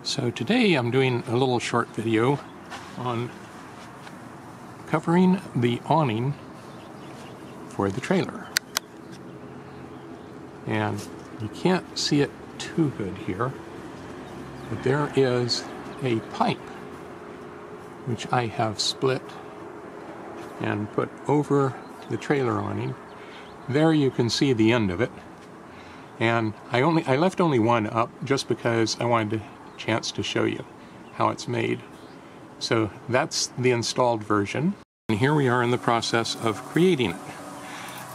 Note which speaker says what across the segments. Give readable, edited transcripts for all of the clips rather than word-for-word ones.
Speaker 1: So today I'm doing a little short video on covering the awning for the trailer. And you can't see it too good here, but there is a pipe which I have split and put over the trailer awning. There you can see the end of it. And I left only one up just because I wanted a chance to show you how it's made. So that's the installed version. And here we are in the process of creating it.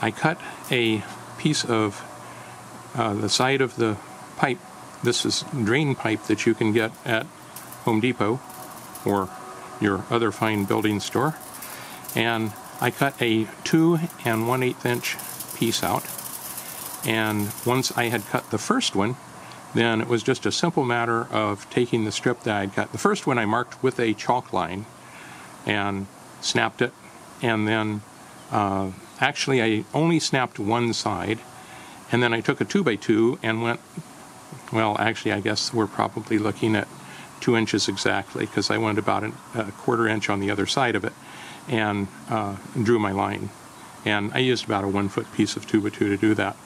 Speaker 1: I cut a piece of the side of the pipe. This is drain pipe that you can get at Home Depot or your other fine building store. And I cut a 2 1/8 inch piece out. And once I had cut the first one, then it was just a simple matter of taking the strip that I'd cut. The first one I marked with a chalk line and snapped it, and then actually I only snapped one side, and then I took a 2x2 and went, well, actually I guess we're probably looking at 2 inches exactly, because I went about a 1/4 inch on the other side of it and drew my line. And I used about a 1 foot piece of 2x2 to do that.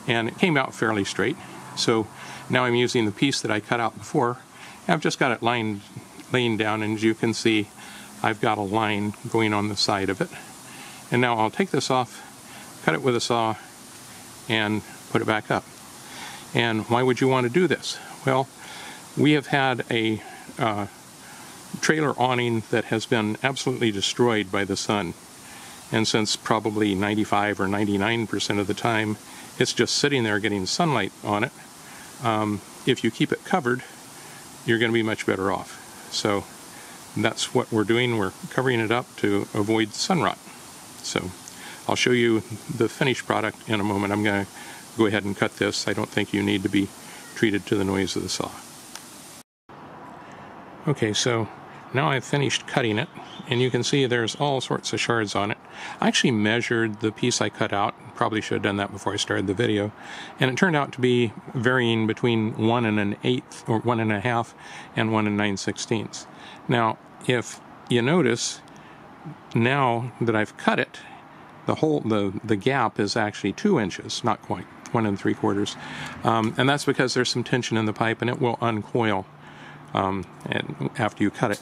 Speaker 1: And it came out fairly straight. So now I'm using the piece that I cut out before. I've just got it laying down, and as you can see, I've got a line going on the side of it. And now I'll take this off, cut it with a saw, and put it back up. And why would you want to do this? Well, we have had a trailer awning that has been absolutely destroyed by the sun. And since probably 95 or 99% of the time, it's just sitting there getting sunlight on it. If you keep it covered, you're going to be much better off. So that's what we're doing. We're covering it up to avoid sun rot. So I'll show you the finished product in a moment. I'm going to go ahead and cut this. I don't think you need to be treated to the noise of the saw. Okay, so now I've finished cutting it, and you can see there's all sorts of shards on it. I actually measured the piece I cut out. Probably should have done that before I started the video. And it turned out to be varying between 1 1/8 or 1 1/2 and 1 9/16. Now, if you notice, now that I've cut it, the gap is actually 2 inches, not quite, 1 3/4. And that's because there's some tension in the pipe, and it will uncoil after you cut it.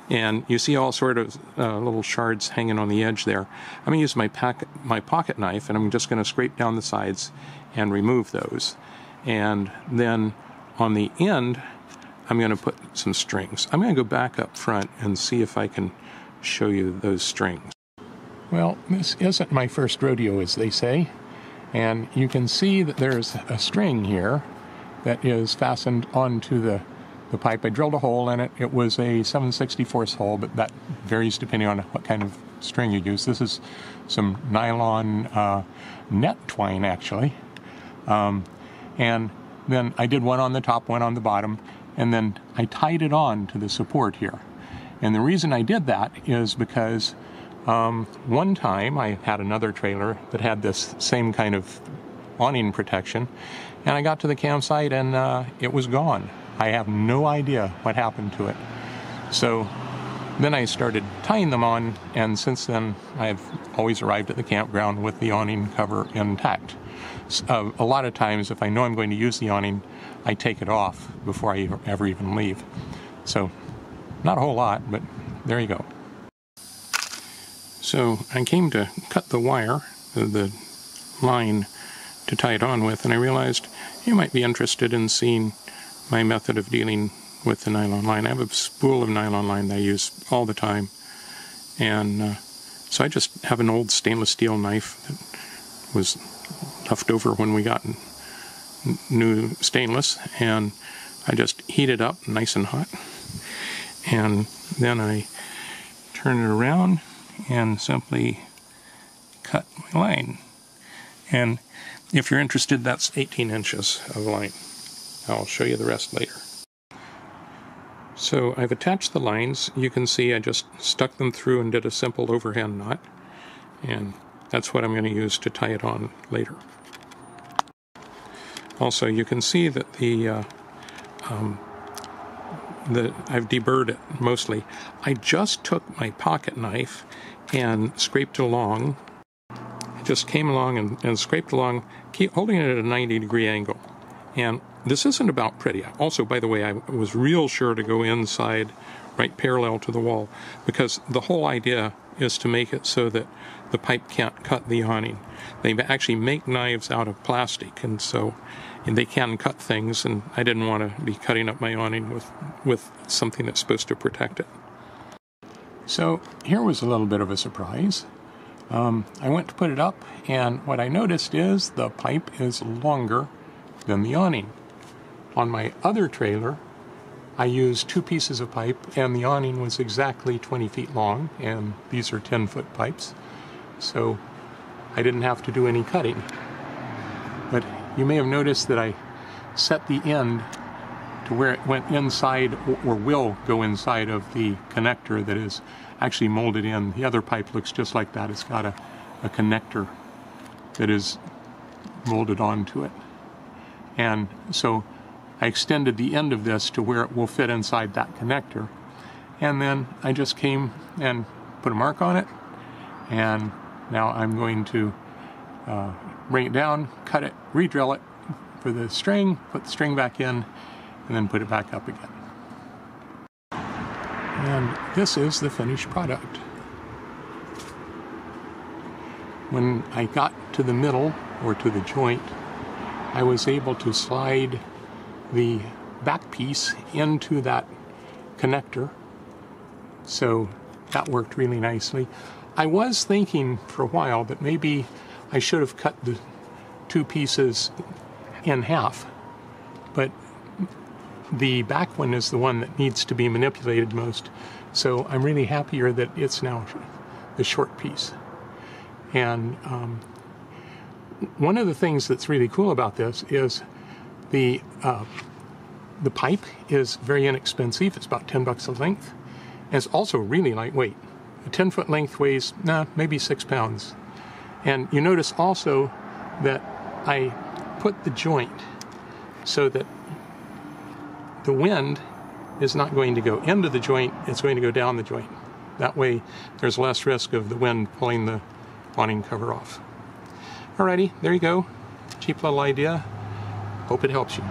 Speaker 1: And you see all sort of little shards hanging on the edge there. I'm going to use my pocket knife, and I'm just going to scrape down the sides and remove those. And then on the end, I'm going to put some strings. I'm going to go back up front and see if I can show you those strings. Well, this isn't my first rodeo, as they say. And you can see that there's a string here that is fastened onto the pipe. I drilled a hole in it. It was a 7/64 hole, but that varies depending on what kind of string you use. This is some nylon net twine, actually. And then I did one on the top, one on the bottom, and then I tied it on to the support here. And the reason I did that is because one time I had another trailer that had this same kind of awning protection, and I got to the campsite and it was gone. I have no idea what happened to it. So then I started tying them on, and since then I've always arrived at the campground with the awning cover intact. A lot of times, if I know I'm going to use the awning, I take it off before I ever even leave. So not a whole lot, but there you go. So I came to cut the wire, the line to tie it on with, and I realized you might be interested in seeing my method of dealing with the nylon line. I have a spool of nylon line that I use all the time, and so I just have an old stainless steel knife that was left over when we got new stainless, and I just heat it up nice and hot, and then I turn it around and simply cut my line. And if you're interested, that's 18 inches of line. I'll show you the rest later. So I've attached the lines. You can see I just stuck them through and did a simple overhand knot, and that's what I'm going to use to tie it on later. Also, you can see that the I've deburred it mostly. I just took my pocket knife and scraped it along. I just came along and scraped along, holding it at a 90-degree angle. And this isn't about pretty. Also, by the way, I was real sure to go inside, right parallel to the wall, because the whole idea is to make it so that the pipe can't cut the awning. They actually make knives out of plastic, and they can cut things, and I didn't want to be cutting up my awning with something that's supposed to protect it. So here was a little bit of a surprise. I went to put it up, and what I noticed is the pipe is longer than the awning. On my other trailer, I used 2 pieces of pipe, and the awning was exactly 20 feet long, and these are 10-foot pipes, so I didn't have to do any cutting. But you may have noticed that I set the end to where it went inside, or will go inside, of the connector that is actually molded in. The other pipe looks just like that. It's got a connector that is molded onto it. And so I extended the end of this to where it will fit inside that connector. And then I just came and put a mark on it. And now I'm going to bring it down, cut it, re-drill it for the string, put the string back in, and then put it back up again. And this is the finished product. When I got to the middle, or to the joint, I was able to slide the back piece into that connector, so that worked really nicely. I was thinking for a while that maybe I should have cut the 2 pieces in half, but the back one is the one that needs to be manipulated most, so I'm really happier that it's now the short piece. And one of the things that's really cool about this is the pipe is very inexpensive. It's about $10 a length, and it's also really lightweight. A 10-foot length weighs maybe 6 pounds. And you notice also that I put the joint so that the wind is not going to go into the joint, it's going to go down the joint. That way there's less risk of the wind pulling the awning cover off. Alrighty, there you go. Cheap little idea. Hope it helps you.